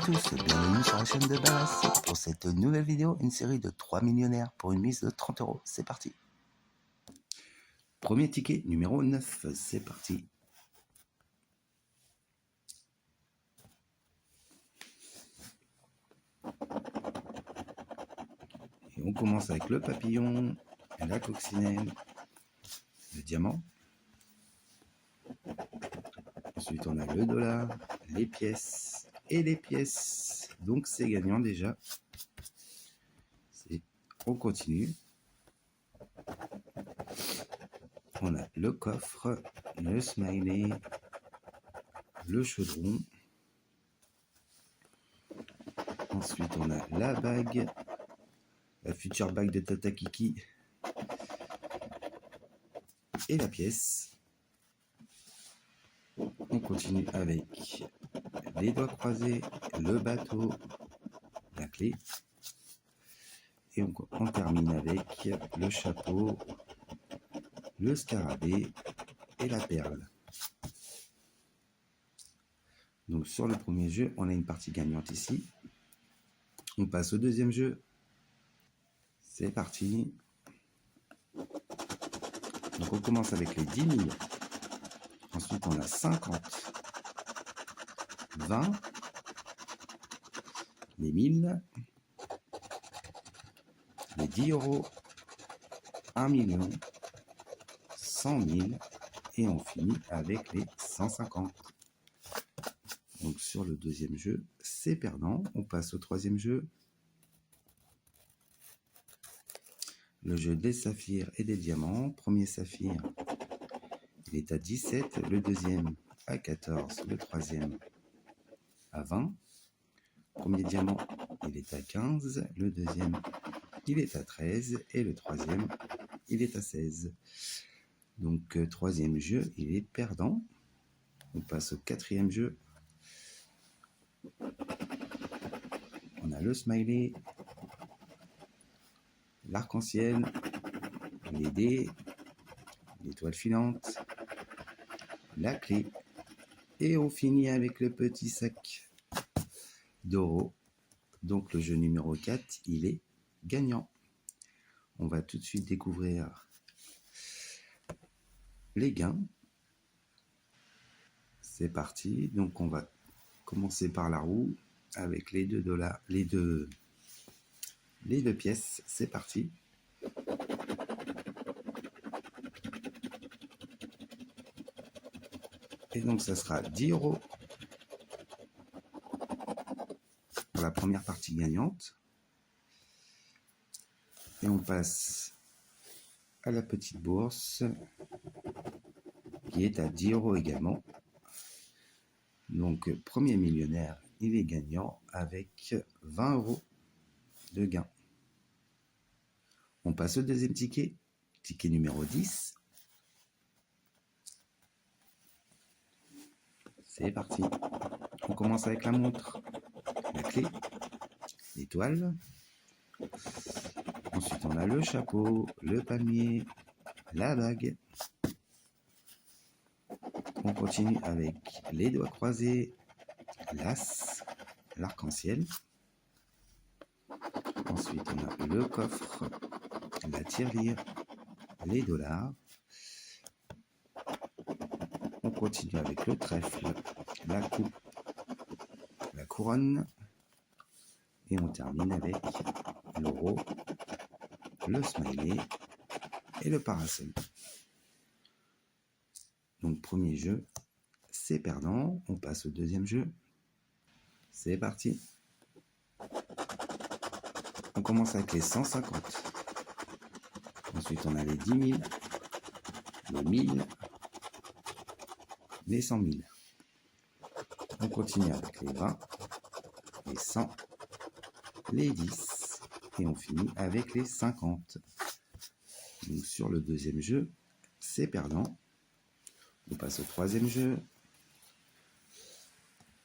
tous, bienvenue sur la chaîne de Balas pour cette nouvelle vidéo, une série de 3 millionnaires pour une mise de 30 €. C'est parti. Premier ticket numéro 9, c'est parti. Et on commence avec le papillon, la coccinelle, le diamant. Ensuite on a le dollar, les pièces et les pièces. Donc c'est gagnant déjà. On continue. On a le coffre, le smiley, le chaudron. Ensuite on a la bague, la future bague de Tata Kiki et la pièce. On continue avec les doigts croisés, le bateau, la clé. Et on termine avec le chapeau, le scarabée et la perle. Donc sur le premier jeu, on a une partie gagnante ici. On passe au deuxième jeu. C'est parti. Donc on commence avec les 10 000. Ensuite on a 50, 20, les 1000, les 10 €, 1 million, 100 000 et on finit avec les 150. Donc sur le deuxième jeu, c'est perdant. On passe au troisième jeu. Le jeu des saphirs et des diamants. Premier saphir, il est à 17, le deuxième à 14, le troisième à 20. Premier diamant, il est à 15, le deuxième, il est à 13 et le troisième, il est à 16. Donc troisième jeu, il est perdant. On passe au quatrième jeu. On a le smiley, l'arc-en-ciel, les dés, l'étoile filante, la clé. Et on finit avec le petit sac d'euros. Donc le jeu numéro 4, il est gagnant. On va tout de suite découvrir les gains. C'est parti. Donc on va commencer par la roue avec les 2 $, les deux pièces. C'est parti. Et donc ça sera 10 € pour la première partie gagnante. Et on passe à la petite bourse qui est à 10 € également. Donc premier millionnaire, il est gagnant avec 20 € de gain. On passe au deuxième ticket, ticket numéro 10. C'est parti. On commence avec la montre, la clé, l'étoile. Ensuite, on a le chapeau, le palmier, la bague. On continue avec les doigts croisés, l'as, l'arc-en-ciel. Ensuite, on a le coffre, la tirelire, les dollars. On continue avec le trèfle, la coupe, la couronne. Et on termine avec l'euro, le smiley et le parasol. Donc premier jeu, c'est perdant. On passe au deuxième jeu. C'est parti. On commence avec les 150. Ensuite on a les 10 000, les 1000, les 100 000. On continue avec les 20, les 100, les 10 et on finit avec les 50. Donc sur le deuxième jeu, c'est perdant. On passe au troisième jeu.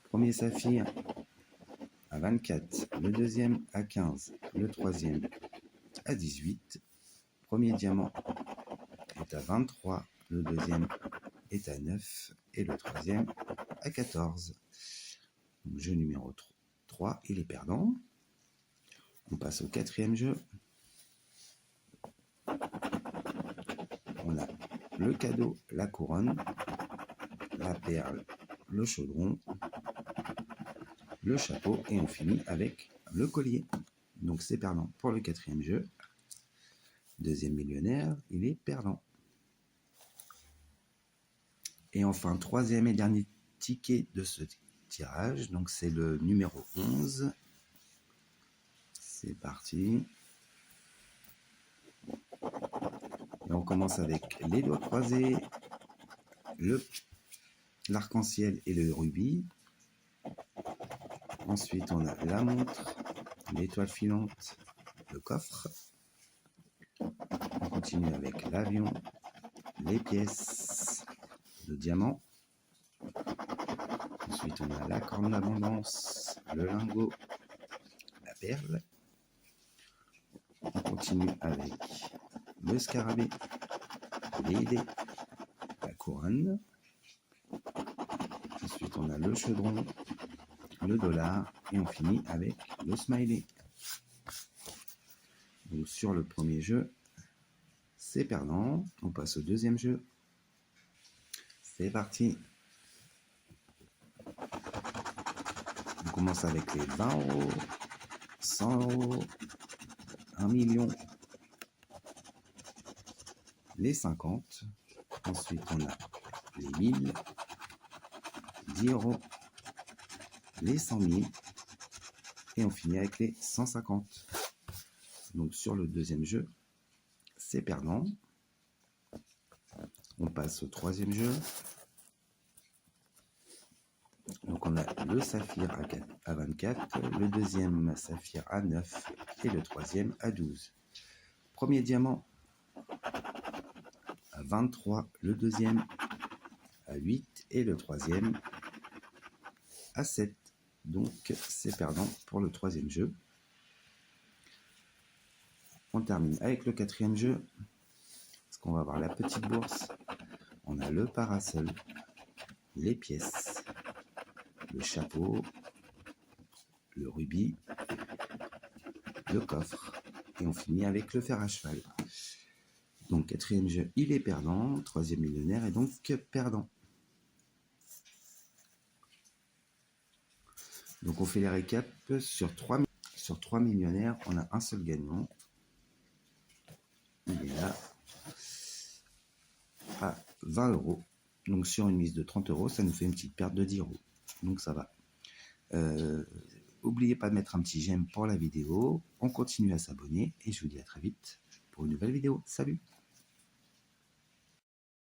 Premier saphir à 24, le deuxième à 15, le troisième à 18. Premier diamant est à 23, le deuxième est à 9 et le troisième à 14. Donc jeu numéro 3, il est perdant. On passe au quatrième jeu. On a le cadeau, la couronne, la perle, le chaudron, le chapeau et on finit avec le collier. Donc c'est perdant pour le quatrième jeu. Deuxième millionnaire, il est perdant. Et enfin, troisième et dernier ticket de ce tirage, donc c'est le numéro 11. C'est parti. Et on commence avec les doigts croisés, l'arc-en-ciel et le rubis. Ensuite, on a la montre, l'étoile filante, le coffre. On continue avec l'avion, les pièces, le diamant. Ensuite, on a la corne d'abondance, le lingot, la perle. On continue avec le scarabée, les dés, la couronne. Ensuite, on a le chaudron, le dollar et on finit avec le smiley. Donc, sur le premier jeu, c'est perdant. On passe au deuxième jeu. C'est parti. On commence avec les 20 €, 100 €, 1 million, les 50. Ensuite, on a les 1000, 10 €, les 100 000 et on finit avec les 150. Donc sur le deuxième jeu, c'est perdant. On passe au troisième jeu. Donc on a le saphir à 24, le deuxième saphir à 9 et le troisième à 12. Premier diamant à 23, le deuxième à 8 et le troisième à 7. Donc c'est perdant pour le troisième jeu. On termine avec le quatrième jeu. Parce qu'on va avoir la petite bourse. On a le parasol, les pièces, le chapeau, le rubis, le coffre et on finit avec le fer à cheval. Donc quatrième jeu, il est perdant. Troisième millionnaire est donc perdant. Donc on fait les récaps. Sur 3 millionnaires, on a un seul gagnant. Il est là à 20 €. Donc sur une mise de 30 €, ça nous fait une petite perte de 10 €. Donc ça va. N'oubliez pas de mettre un petit j'aime pour la vidéo. On continue à s'abonner et je vous dis à très vite pour une nouvelle vidéo. Salut!